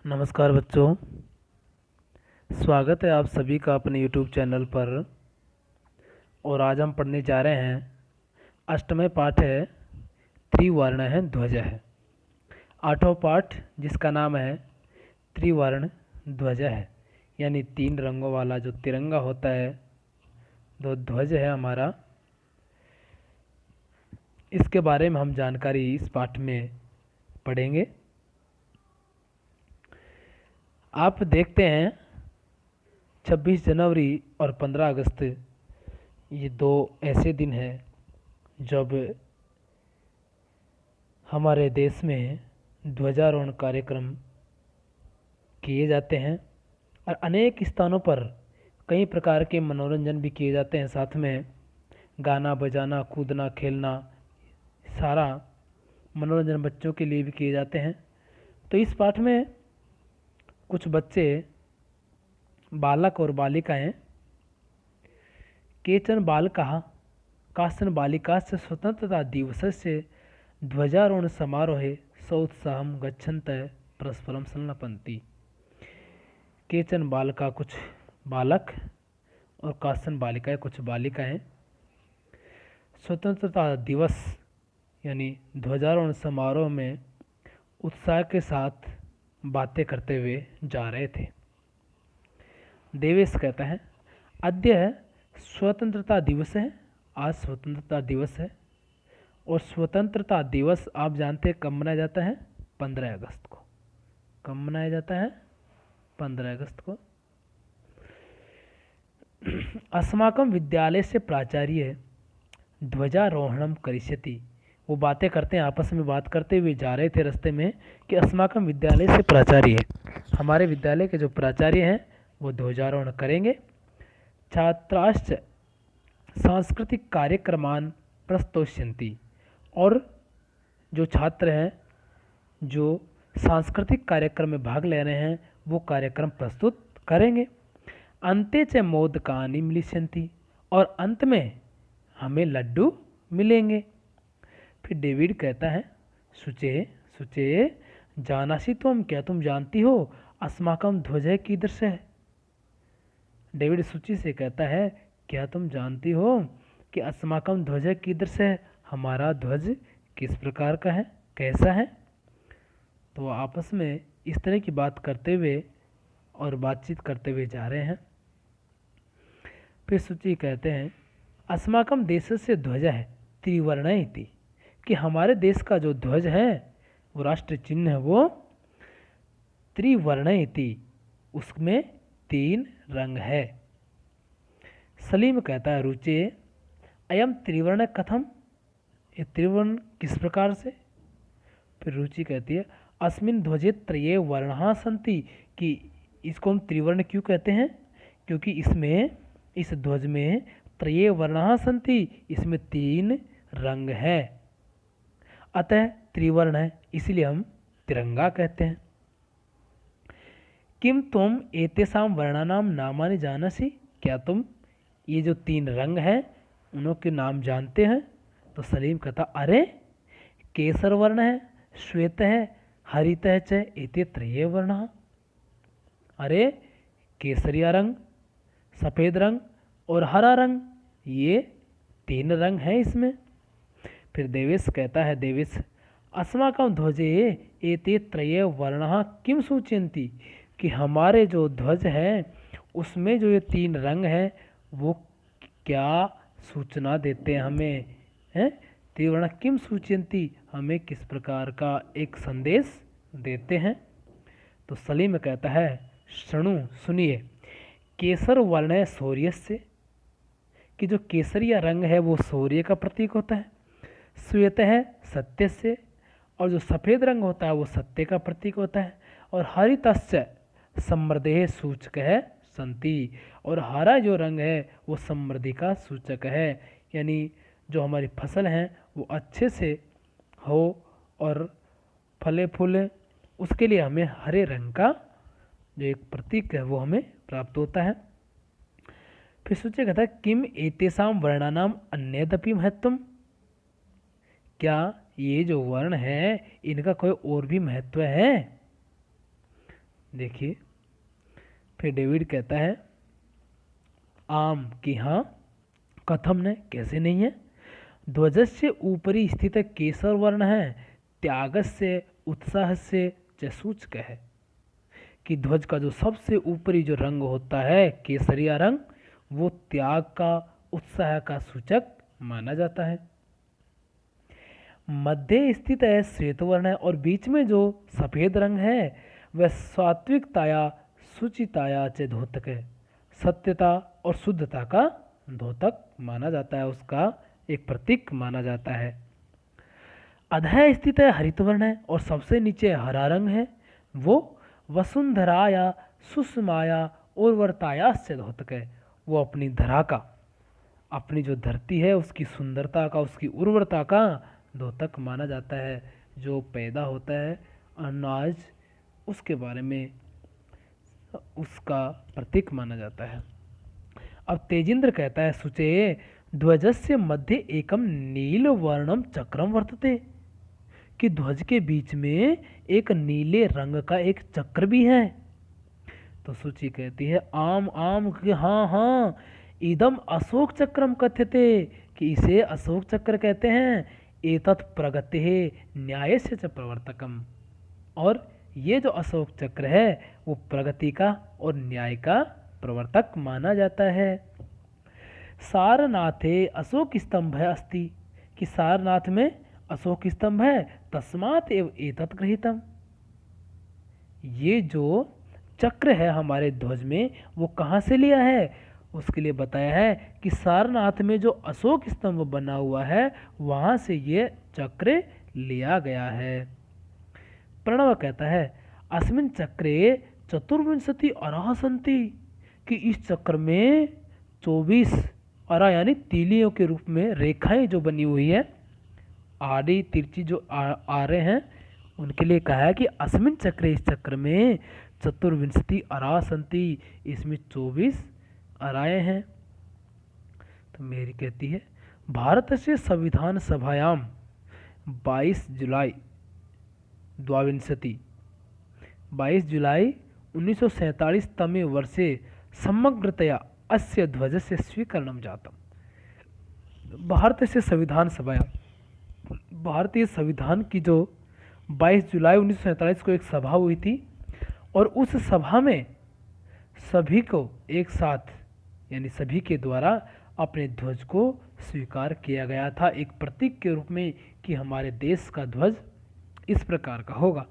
नमस्कार बच्चों, स्वागत है आप सभी का अपने YouTube चैनल पर। और आज हम पढ़ने जा रहे हैं अष्टमें पाठ है त्रिवर्ण है ध्वज है। आठवां पाठ जिसका नाम है त्रिवर्ण ध्वज है, यानी तीन रंगों वाला जो तिरंगा होता है, जो ध्वज है हमारा, इसके बारे में हम जानकारी इस पाठ में पढ़ेंगे। आप देखते हैं 26 जनवरी और 15 अगस्त ये दो ऐसे दिन हैं जब हमारे देश में ध्वजारोहण कार्यक्रम किए जाते हैं और अनेक स्थानों पर कई प्रकार के मनोरंजन भी किए जाते हैं। साथ में गाना बजाना, कूदना, खेलना, सारा मनोरंजन बच्चों के लिए भी किए जाते हैं। तो इस पाठ में कुछ बच्चे, बालक और बालिकाएं, केचन बालकाः काश्चन बालिकाश्च स्वतंत्रता दिवसस्य ध्वजारोहण समारोहे सोत्साहं गच्छन्तः परस्परं संलपन्ति। केचन बालका कुछ बालक और काश्चन बालिकाएं कुछ बालिकाएं स्वतंत्रता दिवस यानी ध्वजारोहण समारोह में उत्साह के साथ बातें करते हुए जा रहे थे। देवेश कहता है अद्य स्वतंत्रता दिवस है, आज स्वतंत्रता दिवस है। और स्वतंत्रता दिवस आप जानते हैं कब मनाया जाता है? 15 अगस्त को। कब मनाया जाता है? 15 अगस्त को। अस्माकं विद्यालय से प्राचार्य ध्वजारोहणम करिष्यति। वो बातें करते हैं, आपस में बात करते हुए जा रहे थे रास्ते में कि अस्माकं विद्यालय से प्राचार्य, हमारे विद्यालय के जो प्राचार्य हैं वो ध्वजारोहण करेंगे। छात्राश्च सांस्कृतिक कार्यक्रमान प्रस्तोष्यन्ति। और जो छात्र हैं जो सांस्कृतिक कार्यक्रम में भाग ले रहे हैं वो कार्यक्रम प्रस्तुत करेंगे। अन्ते च मोदकानि मिलिष्यन्ति। और अंत में हमें लड्डू मिलेंगे। फिर डेविड कहता है शुचे जानासि त्वं, क्या तुम जानती हो अस्माकं ध्वजः कीदृशः है। डेविड सूची से कहता है क्या तुम जानती हो कि अस्माकं ध्वजः कीदृशः है, हमारा ध्वज किस प्रकार का है, कैसा है। तो आपस में इस तरह की बात करते हुए और बातचीत करते हुए जा रहे हैं। फिर सूची कहते हैं अस्माकं देशस्य ध्वजः त्रिवर्ण इति, कि हमारे देश का जो ध्वज है वो राष्ट्र चिन्ह है वो त्रिवर्ण इति, उसमें तीन रंग है। सलीम कहता है रुचे अयम त्रिवर्ण कथम, ये त्रिवर्ण किस प्रकार से। फिर रुचि कहती है अस्मिन् ध्वजे त्रये वर्णाः सन्ति, कि इसको हम त्रिवर्ण क्यों कहते हैं, क्योंकि इसमें, इस ध्वज में त्रये वर्णाः सन्ति, इसमें तीन रंग है, अतः त्रिवर्ण है, इसलिए हम तिरंगा कहते हैं। किम तुम एतेषां वर्णानां नामानि जानासि, क्या तुम ये जो तीन रंग हैं उनके नाम जानते हैं। तो सलीम कहता अरे केसर वर्ण है, श्वेत है, हरित है, च एते त्रये वर्णाः। अरे केसरिया रंग, सफ़ेद रंग और हरा रंग, ये तीन रंग हैं इसमें। फिर देवेश कहता है देवेश अस्माकं ध्वजे एते त्रये वर्णाः किम सूचयन्ति, कि हमारे जो ध्वज है उसमें जो ये तीन रंग हैं वो क्या सूचना देते हैं हमें, हैं। त्रिवर्ण किम सूचयन्ति, हमें किस प्रकार का एक संदेश देते हैं। तो सलीम कहता है शृणु, सुनिए, केसर वर्ण है सूर्यस्य, कि जो केसरिया रंग है वो सूर्य का प्रतीक होता है। श्वेत है सत्य से, और जो सफ़ेद रंग होता है वो सत्य का प्रतीक होता है। और हरितस्य समृद्धेः सूचक है संति, और हरा जो रंग है वो समृद्धि का सूचक है, यानी जो हमारी फसल हैं वो अच्छे से हो और फले फूले, उसके लिए हमें हरे रंग का जो एक प्रतीक है वो हमें प्राप्त होता है। फिर सोचे कहता है किम एतेषां वर्णानाम अन्यदपि महत्वम, क्या ये जो वर्ण है इनका कोई और भी महत्व है। देखिए, फिर डेविड कहता है आम कि हाँ, कथम न कैसे नहीं है। ध्वजस्य ऊपरी स्थित केसर वर्ण है, त्यागस्य उत्साहस्य च सूचक है। कि ध्वज का जो सबसे ऊपरी जो रंग होता है केसरिया रंग, वो त्याग का, उत्साह का सूचक माना जाता है। मध्य स्थित है श्वेत वर्ण है, और बीच में जो सफेद रंग है वह सात्विकताया शुचिताया च द्योतक है। सत्यता और शुद्धता का द्योतक माना जाता है, उसका एक प्रतीक माना जाता है। अधः स्थित है हरित वर्ण है, और सबसे नीचे हरा रंग है, वो वसुंधराया सुषमाया उर्वरतायाश्च द्योतक है। वो अपनी धरा का, अपनी जो धरती है उसकी सुंदरता का, उसकी उर्वरता का द्योतक माना जाता है। जो पैदा होता है अनाज, उसके बारे में उसका प्रतीक माना जाता है। अब तेजेंद्र कहता है सुचे ध्वजस्य मध्य एकम नील वर्णम चक्रम वर्तते। कि ध्वज के बीच में एक नीले रंग का एक चक्र भी है। तो सूची कहती है आम आम कि हाँ हाँ, इदम अशोक चक्रम कथ्यते। कि इसे अशोक चक्र कहते हैं। एतत् प्रगति न्याय से च प्रवर्तकम। और ये जो अशोक चक्र है वो प्रगति का और न्याय का प्रवर्तक माना जाता है। सारनाथे अशोक स्तंभ है अस्ति। कि सारनाथ में अशोक स्तंभ है, तस्मात् एव एतत् गृहीतम। ये जो चक्र है हमारे ध्वज में वो कहाँ से लिया है, उसके लिए बताया है कि सारनाथ में जो अशोक स्तंभ बना हुआ है वहाँ से ये चक्र लिया गया है। प्रणव कहता है अस्मिन चक्रे चतुर्विंशति अरः सन्ति। कि इस चक्र में 24 अरा यानी तीलियों के रूप में रेखाएं जो बनी हुई है, आड़ी तिरछी जो आ रहे हैं, उनके लिए कहा है कि अस्मिन चक्रे, इस चक्र में चतुर्विंशति अरा संति, इसमें 24 अराएं हैं। तो मेरी कहती है भारत से संविधान सभायाम 22 जुलाई 1947 तमे वर्षे समग्रतया अस्य ध्वजस्य स्वीकरणं जातम। भारतीय संविधान सभा, भारतीय संविधान की जो 22 जुलाई 1947 को एक सभा हुई थी, और उस सभा में सभी को एक साथ यानी सभी के द्वारा अपने ध्वज को स्वीकार किया गया था एक प्रतीक के रूप में कि हमारे देश का ध्वज इस प्रकार का होगा।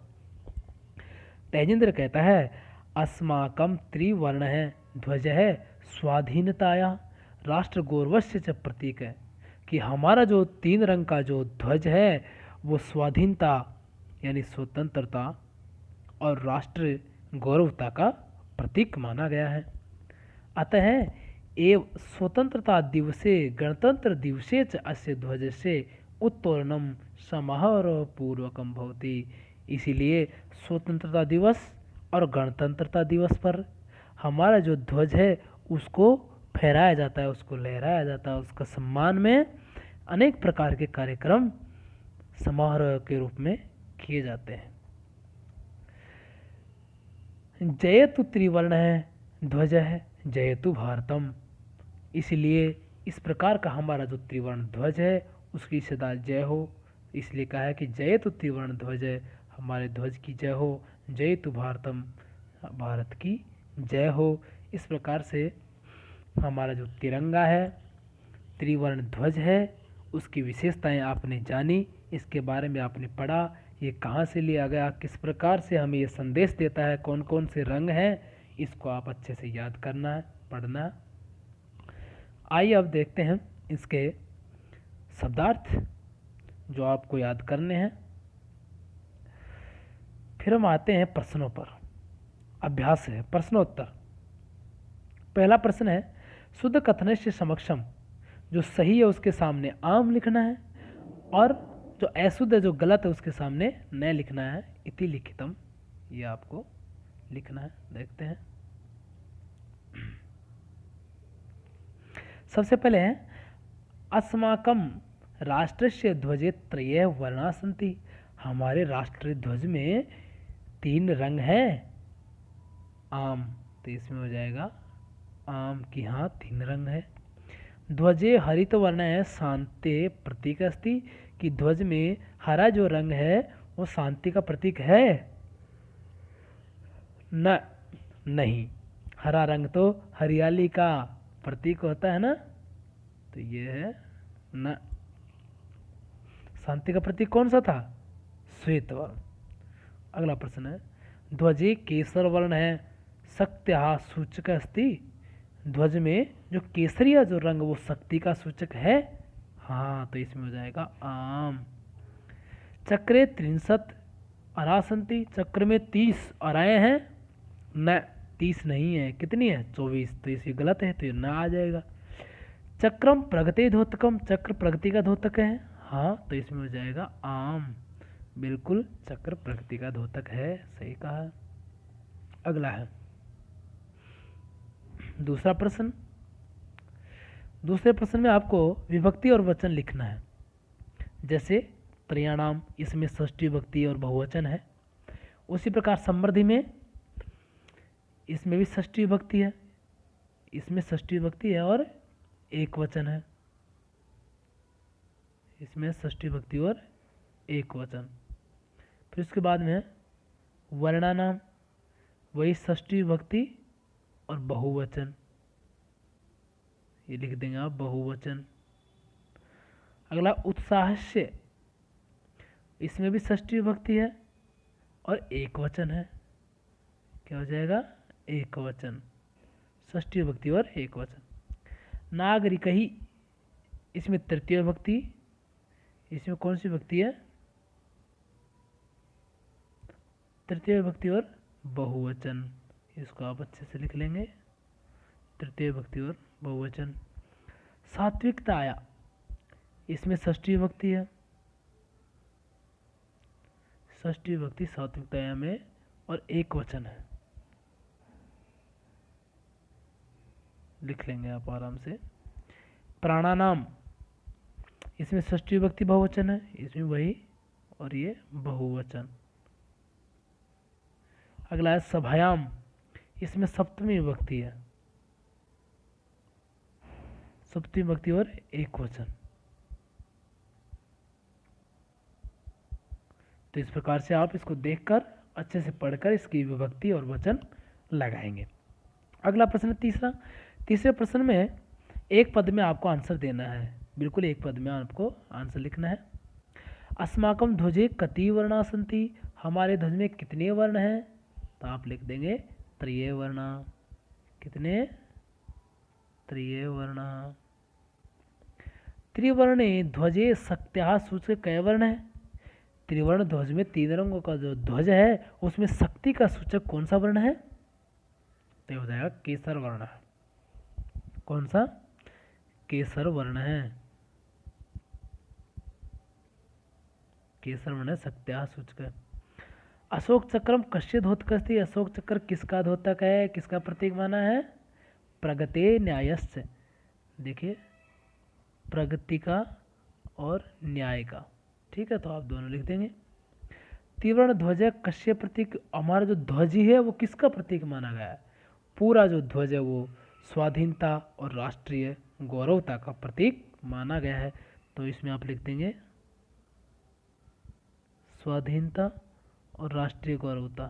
तेजेंद्र कहता है अस्माकम त्रिवर्ण है ध्वज है स्वाधीनताया राष्ट्र गौरवस्य च प्रतीक है। कि हमारा जो 3 रंग का जो ध्वज है वो स्वाधीनता यानी स्वतंत्रता और राष्ट्र गौरवता का प्रतीक माना गया है। अतः एव स्वतंत्रता दिवसे गणतंत्र दिवसे च अस्य ध्वजस्य उत्तोलनम समारोहपूर्वकम भवति। इसीलिए स्वतंत्रता दिवस और गणतंत्रता दिवस पर हमारा जो ध्वज है उसको फहराया जाता है, उसको लहराया जाता है, उसका सम्मान में अनेक प्रकार के कार्यक्रम समारोह के रूप में किए जाते हैं। जयतु त्रिवर्ण है ध्वज है जयतु भारतम। इसलिए इस प्रकार का हमारा जो त्रिवर्ण ध्वज है उसकी सदा जय हो, इसलिए कहा है कि जयतु त्रिवर्ण ध्वज है, हमारे ध्वज की जय हो, जयतु भारतम, भारत की जय हो। इस प्रकार से हमारा जो तिरंगा है, त्रिवर्ण ध्वज है, उसकी विशेषताएं आपने जानी, इसके बारे में आपने पढ़ा, ये कहाँ से लिया गया, किस प्रकार से हमें ये संदेश देता है, कौन कौन से रंग हैं, इसको आप अच्छे से याद करना है, पढ़ना है। आइए अब देखते हैं इसके शब्दार्थ जो आपको याद करने हैं। फिर हम आते हैं प्रश्नों पर। अभ्यास है प्रश्नोत्तर। पहला प्रश्न है शुद्ध कथन से समक्षम, जो सही है उसके सामने आम लिखना है, और जो अशुद्ध है जो गलत है उसके सामने न लिखना है। इति लिखितम, ये आपको लिखना है। देखते हैं सबसे पहले है अस्माकम राष्ट्रस्य ध्वजे त्रय वर्णा सन्ति। हमारे राष्ट्रीय ध्वज में 3 रंग हैं। आम, तो इसमें हो जाएगा आम की हाँ 3 रंग है। ध्वजे हरित वर्ण है शांति प्रतीक अस्ति, कि ध्वज में हरा जो रंग है वो शांति का प्रतीक है? न, नहीं, हरा रंग तो हरियाली का प्रतीक होता है ना, तो ये है न। शांति का प्रतीक कौन सा था? श्वेत वर्ण। अगला प्रश्न है, ध्वजे केसर वर्ण है शक्त्या सूचक अस्ति, ध्वज में जो केसरिया जो रंग वो शक्ति का सूचक है? हाँ, तो इसमें हो जाएगा आम। चक्रे 63 अरा सन्ति, चक्र में 30 अराएं हैं? न, 30 नहीं है, कितनी है? 24, तो इसे गलत है, तो ये न आ जाएगा। चक्रम प्रगति धोतकम, चक्र प्रगति का धोतक है? हाँ, तो इसमें हो जाएगा आम, बिल्कुल चक्र प्रगति का धोतक है, सही कहा। अगला है दूसरा प्रश्न। दूसरे प्रश्न में आपको विभक्ति और वचन लिखना है। जैसे त्रयाणाम, इसमें षष्ठी विभक्ति और बहुवचन है। उसी प्रकार समृद्धि में, इसमें भी षष्ठी विभक्ति है, इसमें षष्ठी विभक्ति है और एक वचन है, इसमें षष्ठी विभक्ति और एक वचन। फिर उसके बाद में वर्णानाम, वही षष्ठी विभक्ति और बहुवचन, ये लिख देंगे आप बहुवचन। अगला उत्साहस्य, इसमें भी षष्ठी विभक्ति है और एक वचन है, क्या हो जाएगा? एक वचन, षष्ठी विभक्ति और एक वचन। नागरिक ही, इसमें तृतीय विभक्ति, इसमें कौन सी विभक्ति है? तृतीय विभक्ति और बहुवचन, इसको आप अच्छे से लिख लेंगे, तृतीय विभक्ति और बहुवचन। सात्विकताया, इसमें षष्ठी विभक्ति है, षष्ठी विभक्ति सात्विकताया में और एक वचन है, लिख लेंगे आप आराम से। प्राणानाम, इसमें षष्ठी विभक्ति बहुवचन है, इसमें वही और ये बहुवचन। अगला है सभायाम, इसमें सप्तमी विभक्ति है, सप्तमी विभक्ति और एक वचन। तो इस प्रकार से आप इसको देखकर अच्छे से पढ़कर इसकी विभक्ति और वचन लगाएंगे। अगला प्रश्न तीसरा। तीसरे प्रश्न में एक पद में आपको आंसर देना है, बिल्कुल एक पद में आपको आंसर लिखना है। अस्माकम ध्वजे कति वर्णा सन्ति, हमारे ध्वज में कितने वर्ण हैं? तो आप लिख देंगे त्रय वर्णा। कितने? त्रय वर्णा। त्रिवर्णे ध्वजे शक्त्या सूचक कै वर्ण है? त्रिवर्ण ध्वज में 3 रंगों का जो ध्वज है उसमें शक्ति का सूचक कौन सा वर्ण है? तो हो जाएगा केसर वर्ण। कौन सा? केसर वर्ण है, केसर वर्ण शक्त्या सूचक। अशोक चक्रम कस्य धोतक अस्ति, अशोक चक्र किसका धोतक है, किसका प्रतीक माना है? प्रगते न्यायस्य। देखिए, प्रगति का और न्याय का, ठीक है, तो आप दोनों लिख देंगे। त्रिवर्ण ध्वज कस्य प्रतीक, हमारा जो ध्वज है वो किसका प्रतीक माना गया है? पूरा जो ध्वज है वो स्वाधीनता और राष्ट्रीय गौरवता का प्रतीक माना गया है, तो इसमें आप लिख देंगे स्वाधीनता और राष्ट्रीय गौरवता,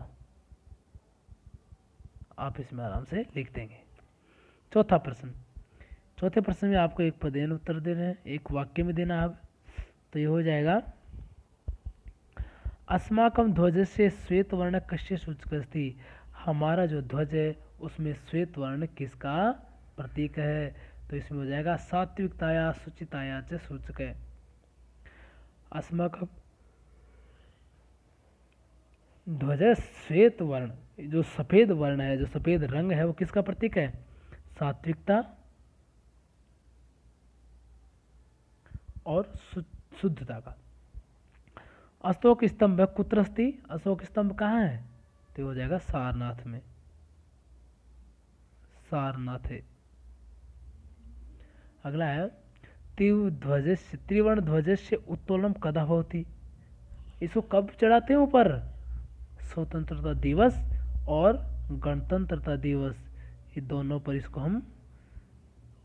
आप इसमें आराम से लिख देंगे। चौथा प्रश्न। चौथे प्रश्न में आपको एक पदेन उत्तर देना है, एक वाक्य में देना है। तो ये हो जाएगा अस्माकं ध्वजस्य श्वेत वर्ण कस्य सूचक अस्ति, हमारा जो ध्वज है उसमें श्वेत वर्ण किसका प्रतीक है? तो इसमें हो जाएगा सात्विकताया शुचिताया च सूचक है। अस्माकं ध्वज श्वेत वर्ण, जो सफेद वर्ण है, जो सफेद रंग है, वो किसका प्रतीक है? सात्विकता और शुद्धता का। अशोक स्तंभ कुत्र अस्ति, अशोक स्तंभ कहाँ है? तो हो जाएगा सारनाथ में, सारनाथ है। अगला है त्रिवर्ण ध्वजस्य उत्तोलनम कदा भवति, इसको कब चढ़ाते हैं ऊपर? स्वतंत्रता दिवस और गणतंत्रता दिवस, ये दोनों पर इसको हम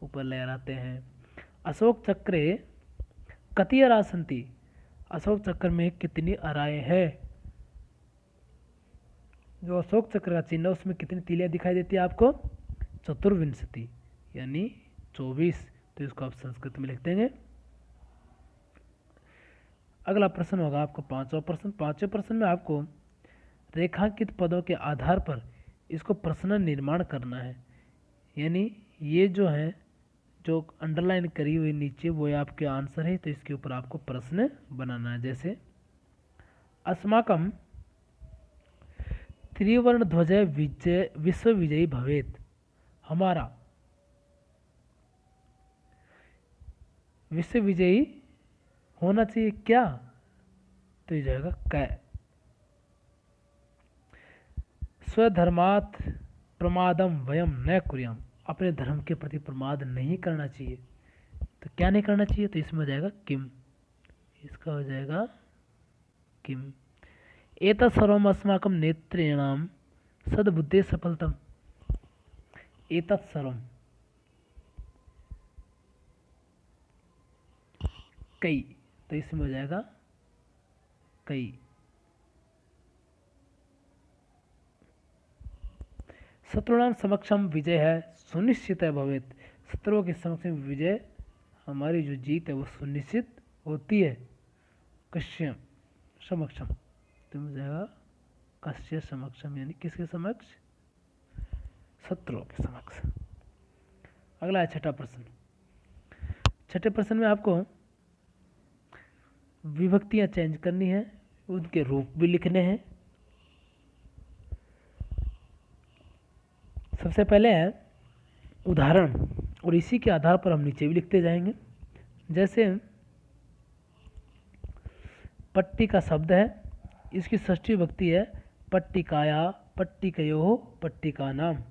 ऊपर लहराते हैं। अशोक चक्रे कति अरा सन्ति, अशोक चक्र में कितनी अराएं हैं? जो अशोक चक्र का चिन्ह है उसमें कितनी तीलियां दिखाई देती है आपको? चतुर्विंशति, यानी 24। तो इसको आप संस्कृत में लिख देंगे। अगला प्रश्न होगा आपका पांचवा प्रश्न। पांचवें प्रश्न में आपको रेखांकित पदों के आधार पर इसको प्रश्न निर्माण करना है, यानी ये जो है जो अंडरलाइन करी हुई नीचे वो आपके आंसर है, तो इसके ऊपर आपको प्रश्न बनाना है। जैसे अस्माकं त्रिवर्ण ध्वज विजय विश्व विजयी भवेत, हमारा विश्व विजयी होना चाहिए क्या? तो ये जाएगा कै। स्वधर्मात् प्रमादम वयम न कुर्याम, अपने धर्म के प्रति प्रमाद नहीं करना चाहिए। तो क्या नहीं करना चाहिए? तो इसमें हो जाएगा किम, इसका हो जाएगा किम। एतत् सर्वम् अस्माकं नेत्रेणाम सद्बुद्धे सफलतम, एतत् सर्वम कई, तो इसमें हो जाएगा कई। शत्रुणाम समक्षम विजय है सुनिश्चित है भवेत, शत्रुओं के समक्ष विजय, हमारी जो जीत है वो सुनिश्चित होती है। कश्यम समक्षम, तो हो जाएगा कश्य समक्षम, यानी किसके समक्ष? शत्रुओं के समक्ष। अगला है छठा प्रश्न। छठे प्रश्न में आपको विभक्तियां चेंज करनी है, उनके रूप भी लिखने हैं। सबसे पहले है उदाहरण, और इसी के आधार पर हम नीचे भी लिखते जाएंगे। जैसे पट्टी का शब्द है, इसकी षष्ठी विभक्ति है पट्टिकाया, पट्टिकयो, पट्टिका नाम,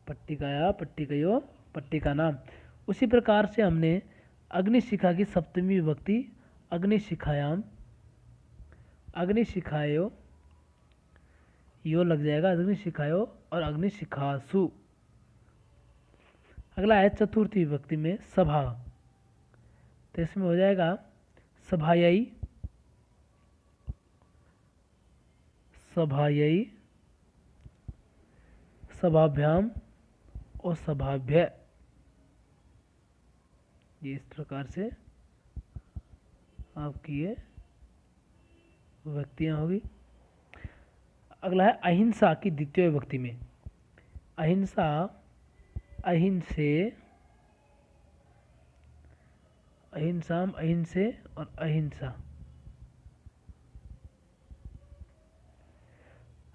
पट्टिकाया, पट्टिकयो, पट्टिका नाम। उसी प्रकार से हमने अग्निशिखा की सप्तमी विभक्ति अग्निशिखायाम, अग्निशिखायो, यो लग जाएगा अग्निशिखायो और अग्निशिखासु। अगला है चतुर्थी विभक्ति में सभा, तो इसमें हो जाएगा सभायई, सभायई, सभाभ्याम और सभाभ्य। ये इस प्रकार से आपकी ये विभक्तियां होगी। अगला है अहिंसा की द्वितीय विभक्ति में अहिंसा, अहिंसे, अहिंसाम, अहिंसे और अहिंसा।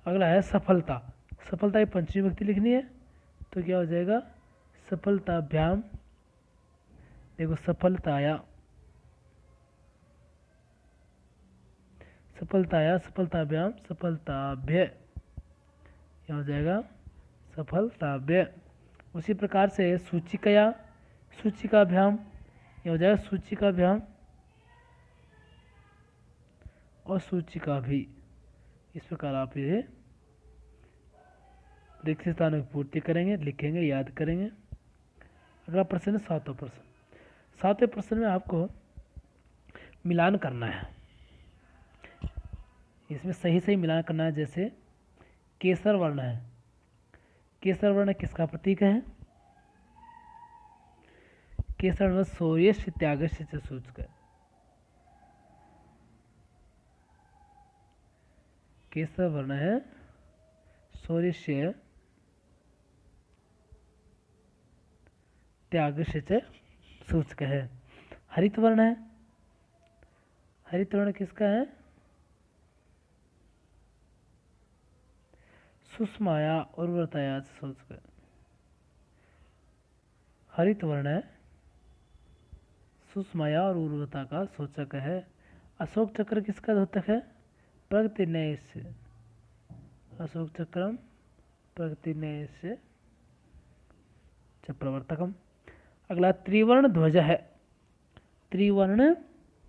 अगला है सफलता, सफलता की पंचमी विभक्ति लिखनी है, तो क्या हो जाएगा? सफलताभ्याम, देखो सफलताया, सफलताया, सफलताभ्याम, सफलताभ्य, क्या हो जाएगा? सफलताभ्य। उसी प्रकार से सूचिकया, सूचिकाभ्याम, ये हो जाएगा सूचिकाभ्याम और सूचिका भी। इस प्रकार आप ये रिक्त स्थानों की पूर्ति करेंगे, लिखेंगे, याद करेंगे। अगला प्रश्न है सातवां प्रश्न। सातवें प्रश्न में आपको मिलान करना है, इसमें सही सही मिलान करना है। जैसे केसर वर्ण है, केसर वर्ण किसका प्रतीक है? केसर वर्ण शौर्य से त्याग से सूचक है। केसर वर्ण है शौर्य से त्याग से सूचक है। हरित वर्ण है, हरित वर्ण किसका है? सुषमाया उर्वरताया सूचक है। हरित वर्ण है सुषमाया और उर्वरता का सूचक है। अशोक चक्र किसका द्योतक है? प्रगति न्याय से, अशोक चक्रम प्रगति न्याय से प्रवर्तकम। अगला त्रिवर्ण ध्वज है, त्रिवर्ण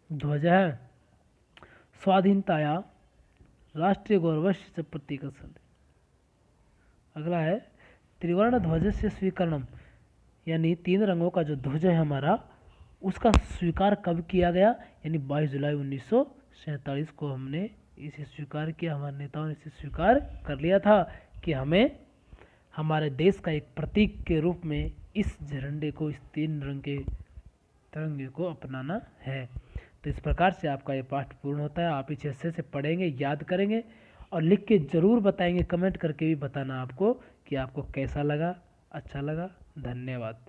ध्वज है स्वाधीनताया राष्ट्रीय गौरव से प्रतीक। अगला है त्रिवर्ण ध्वज से स्वीकरणम, यानी 3 रंगों का जो ध्वज है हमारा, उसका स्वीकार कब किया गया, यानी 22 जुलाई 1947 को हमने इसे स्वीकार किया, हमारे नेताओं ने इसे स्वीकार कर लिया था कि हमें हमारे देश का एक प्रतीक के रूप में इस झंडे को, इस 3 रंग के तिरंगे को अपनाना है। तो इस प्रकार से आपका ये पाठ पूर्ण होता है। आप इसे अच्छे से पढ़ेंगे, याद करेंगे और लिख के ज़रूर बताएंगे, कमेंट करके भी बताना आपको कि आपको कैसा लगा, अच्छा लगा। धन्यवाद।